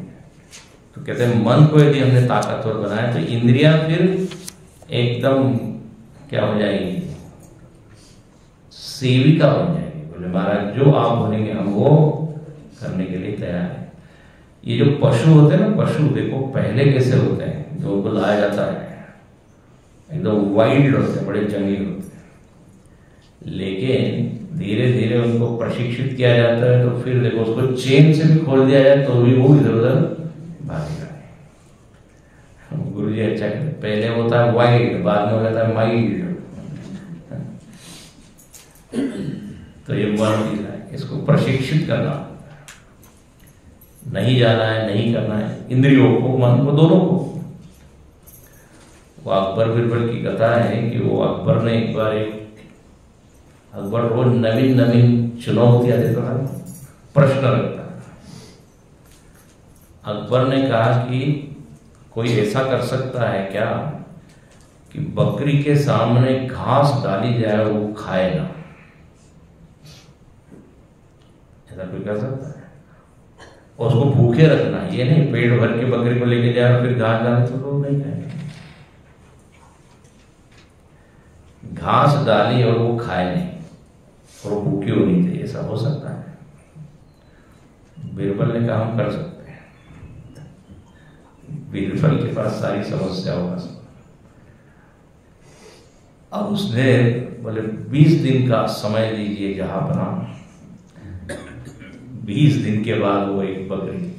[SPEAKER 1] तो कहते हैं मन को यदि हमने ताकतवर बनाया तो इंद्रियां फिर एकदम क्या हो जाएगी, सेविका बन जाएगी। बोले महाराज जो आप बोलेंगे हम वो करने के लिए तैयार है। ये जो पशु होते हैं ना, पशु देखो पहले कैसे होते हैं, जो उनको लाया जाता है एकदम वाइल्ड होते हैं, बड़े जंगली होते हैं, लेकिन धीरे धीरे उनको प्रशिक्षित किया जाता है। तो फिर देखो उसको चेन से भी खोल दिया जाए तो भी वो इधर उधर भागेगा। गुरु जी अच्छा कहते, पहले होता है वाइल्ड, बाद में हो जाता है माइल्ड। तो ये मन है, इसको प्रशिक्षित करना, नहीं जाना है, नहीं करना है, इंद्रियों को, मन को, दोनों को। वो अकबर बिरबल की कथा है कि वो अकबर ने एक बार अकबर रोज नवीन नवीन चुनौतियां देता था, प्रश्न रखता। अकबर ने कहा कि कोई ऐसा कर सकता है क्या कि बकरी के सामने घास डाली जाए और वो खाए ना? ऐसा कोई कर सकता है? और उसको भूखे रखना, ये नहीं पेट भर के बकरी को लेके जाए और फिर घास डाले तो लोग नहीं खाएंगे। घास डाली और वो खाए नहीं और वो भूखी होनी चाहिए, ऐसा हो सकता है? बीरबल ने कहा हम कर सकते हैं। बीरबल के पास सारी समस्या होगा। अब उसने बोले 20 दिन का समय दीजिए जहां बना। 20 दिन के बाद वो एक बकरी,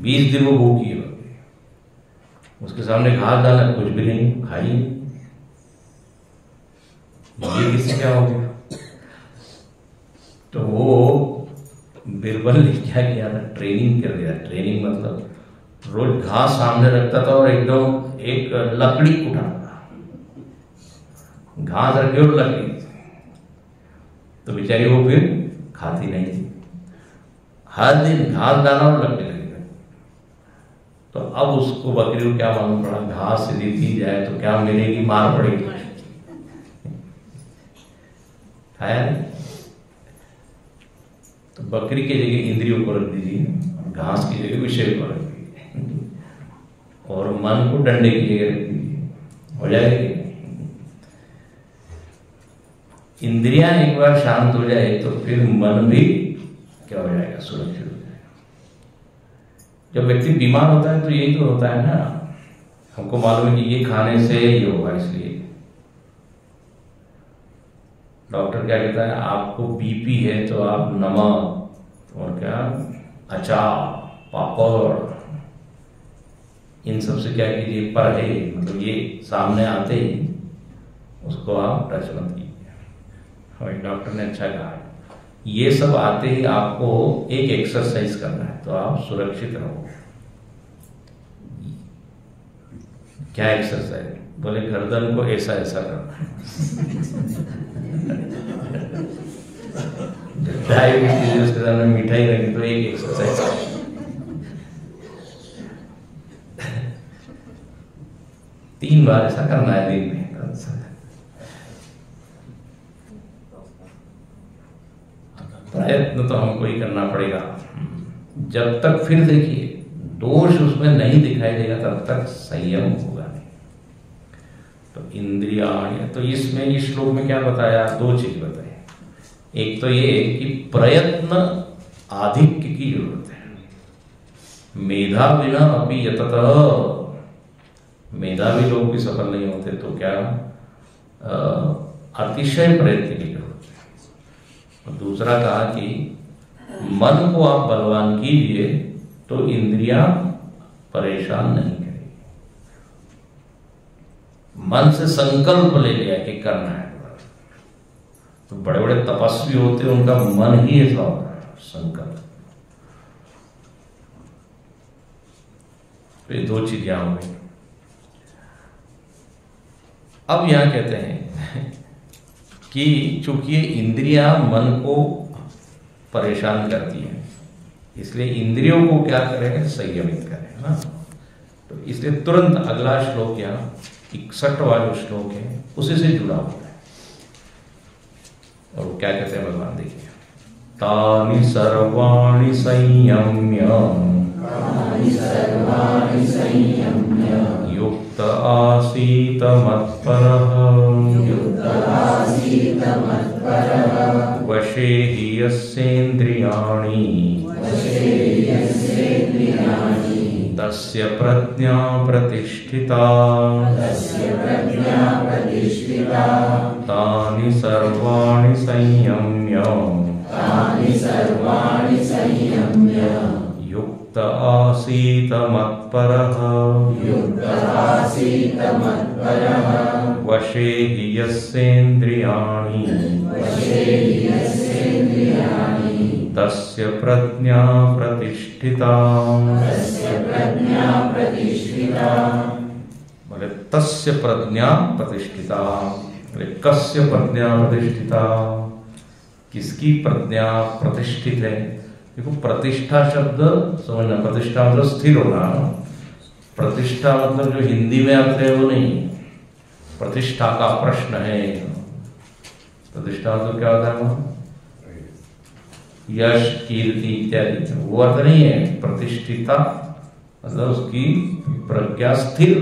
[SPEAKER 1] 20 दिन वो भूखी है बकरी, उसके सामने घास डाला, कुछ भी नहीं खाई। ये किससे क्या हो गया? तो वो बीरबल ने क्या किया था, ट्रेनिंग कर दिया। ट्रेनिंग मतलब रोज घास सामने रखता था और एकदम एक लकड़ी उठाता, घास रखे और लकड़ी, तो बेचारी वो फिर खाती नहीं थी। हर दिन घास डाला और लकड़ी लगी। तो अब उसको बकरी को क्या मालूम पड़ा, घास यदि दी जाए तो क्या मिलेगी, मार पड़ेगी। खाया नहीं। तो बकरी की जगह इंद्रियों को रख दीजिए, घास की जगह विषय को रख दीजिए, और मन को डंडे की जगह रख दीजिए, हो जाएगी। इंद्रियां एक बार शांत हो जाए तो फिर मन भी क्या हो जाएगा, सुरक्षित हो जाएगा। जब व्यक्ति बीमार होता है तो यही तो होता है ना, हमको मालूम है कि ये खाने से ये होगा, इसलिए डॉक्टर क्या कहता है, आपको बीपी है तो आप नमक और क्या अचार पापड़ इन सब से क्या कीजिए, परहेज, मतलब ये सामने आते ही उसको आप टच मत कीजिए। और डॉक्टर ने अच्छा कहा, ये सब आते ही आपको एक एक्सरसाइज करना है तो आप सुरक्षित रहो। क्या एक्सरसाइज? बोले गर्दन को ऐसा ऐसा करना है। डायबिटीज उसके सामने मिठाई रखी तो एक एक्सरसाइज। 3 बार ऐसा करना है दिन में। प्रयत्न तो हमको ही करना पड़ेगा। जब तक, फिर देखिए, दोष उसमें नहीं दिखाई देगा तब तक संयम होगा नहीं। तो इंद्रियां, तो इसमें इस श्लोक में क्या बताया, 2 चीज बताई। एक तो ये कि प्रयत्न आधिक्य की जरूरत है। मेधा बिना अभी यततः, मेधावी लोग भी सफल नहीं होते, तो क्या अतिशय प्रयत्न की जरूरत है। और दूसरा कहा कि मन को आप बलवान कीजिए तो इंद्रियां परेशान नहीं करेगी। मन से संकल्प ले लिया कि करना है। तो बड़े बड़े तपस्वी होते हैं, उनका मन ही ऐसा होता है, संकल्प। तो ये दो चीजें हो गई। अब यहां कहते हैं कि चूंकि ये इंद्रियां मन को परेशान करती हैं, इसलिए इंद्रियों को क्या करें, संयमित करें ना। तो इसलिए तुरंत अगला श्लोक यहाँ 61वां जो श्लोक है उसी से जुड़ा हुआ है। और वो क्या कहते हैं भगवान, देखिए, तानि सर्वाणि संयम्य युक्त आसीत मत्परः वशे हि यस्येन्द्रियाणि तस्य प्रज्ञा प्रतिष्ठिता तानि सर्वाणि संयम्य युक्त आसीत मत्परः वशे हि यस्येन्द्रियाणि तस्य प्रज्ञा प्रतिष्ठिता। बोले तस्य प्रज्ञा प्रतिष्ठिता, बोले कस्य प्रज्ञा प्रतिष्ठिता, किसकी प्रज्ञा प्रतिष्ठित है। देखो प्रतिष्ठा शब्द समझना, प्रतिष्ठा मतलब स्थिर होना। प्रतिष्ठा मतलब जो हिंदी में आते हैं वो नहीं, प्रतिष्ठा का प्रश्न है। प्रतिष्ठा तो क्या होता है, यश कीर्ति इत्यादि, वो अर्थ नहीं है। प्रतिष्ठिता मतलब उसकी प्रज्ञा स्थिर।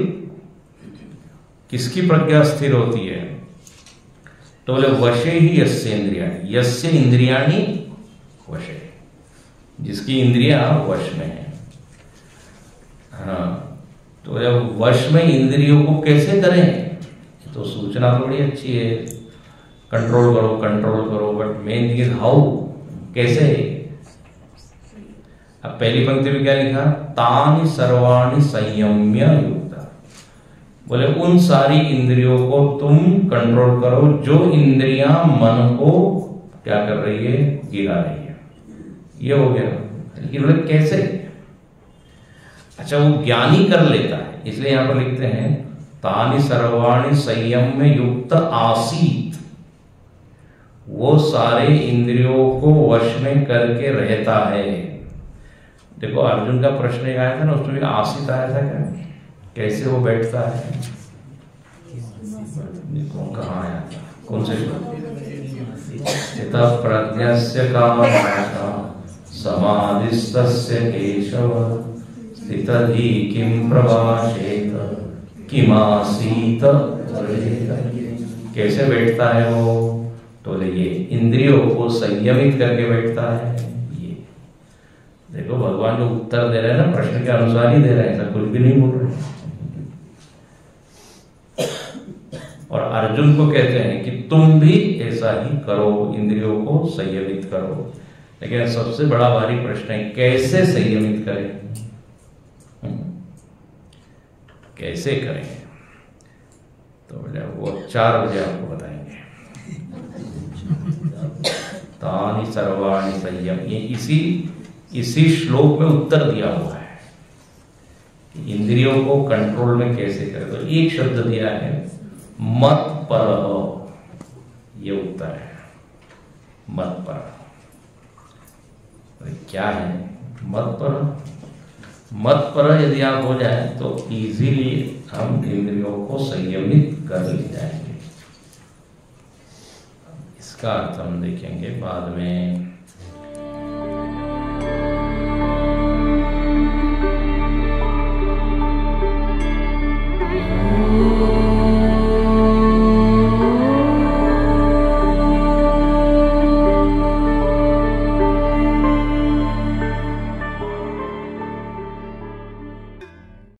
[SPEAKER 1] किसकी प्रज्ञा स्थिर होती है, तो बोले वशे ही यस्य इंद्रियाणि, यस्य इंद्रियाणि वशे, जिसकी इंद्रियां वश में है। हाँ, तो जब वश में इंद्रियों को कैसे करें, तो सूचना थोड़ी अच्छी है, कंट्रोल करो कंट्रोल करो, but main thing is how, कैसे। अब पहली पंक्ति में क्या लिखा, तानि सर्वाणि संयम्य युक्ता, बोले उन सारी इंद्रियों को तुम कंट्रोल करो जो इंद्रियां मन को क्या कर रही है, गिरा रही है। ये हो गया। लेकिन बोले कैसे, अच्छा वो ज्ञानी कर लेता है, इसलिए यहां पर लिखते हैं तानि सर्वाणि संयम्य युक्त आसीत, वो सारे इंद्रियों को वश में करके रहता है। देखो अर्जुन का प्रश्न एक आया था ना, उसमें भी आसित आया था क्या, कैसे वो बैठता है, कहाँ आया था, कौन से प्रज्ञस्य कामनाया समाधिस्तस्य केशव स्थितधि किं प्रभाषेत किमासीत, कैसे बैठता है वो, तो ये इंद्रियों को संयमित करके बैठता है। ये देखो भगवान जो उत्तर दे रहे हैं ना, प्रश्न के अनुसार ही दे रहे हैं, ऐसा कुछ भी नहीं बोल रहे। और अर्जुन को कहते हैं कि तुम भी ऐसा ही करो, इंद्रियों को संयमित करो। लेकिन सबसे बड़ा भारी प्रश्न है, कैसे संयमित करें, कैसे करें, तो वो 4 बजे आपको बताएंगे। तानि सर्वाणि संयम, ये इसी श्लोक में उत्तर दिया हुआ है कि इंद्रियों को कंट्रोल में कैसे करें। तो एक शब्द दिया है मत पर, ये उत्तर है मत पर। क्या है मत पर, मत पर यदि आप हो जाए तो इजीली हम इंद्रियों को संयमित कर ले जाएंगे। इसका अर्थ हम देखेंगे बाद में।